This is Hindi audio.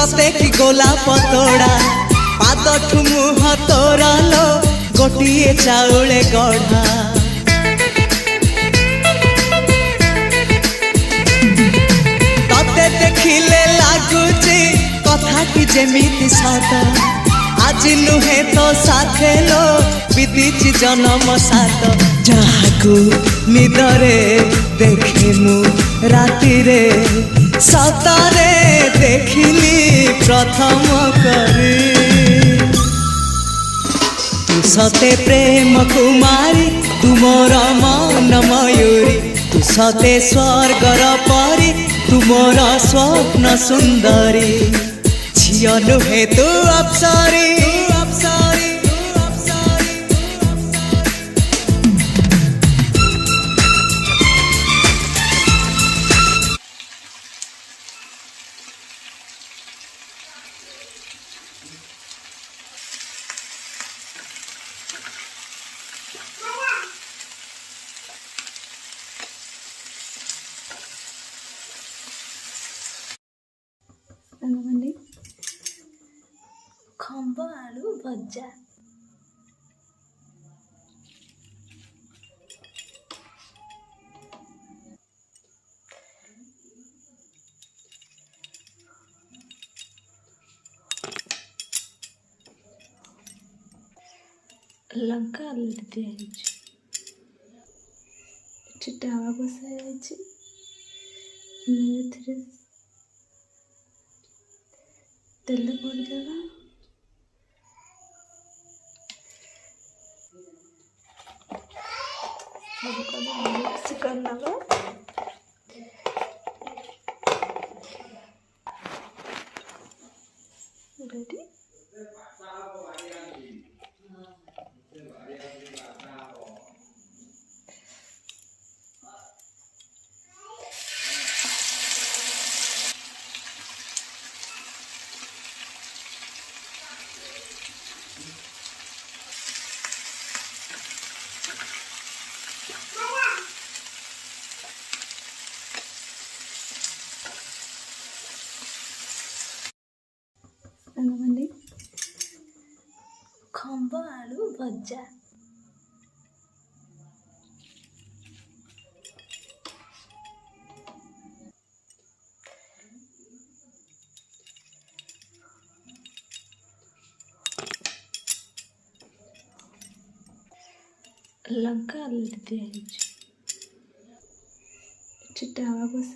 सते कि गोलाप तोड़ा पादठु मुह तोरा लो गोटिए चाउले गढ़ा तते देखिले लागुची कथा कि जेमिति सत आज नुहे तो साथे लो बीतीची जन्म सात जहाकू निदरे देखे मु राति रे सतारे देखिली प्रथम करी तू सते प्रेम कुमारी तू मोर मन मयूरी तू सते स्वर्गर परी तू मोर स्वप्न सुंदरी झियो नुहे तू अप्सरी खंब आलू भजा लंका आलू दिया टावा बसा तेल पड़देवा मिक्स करना रेडी खंब आलू भजा लंका आलू दिया टावा बसा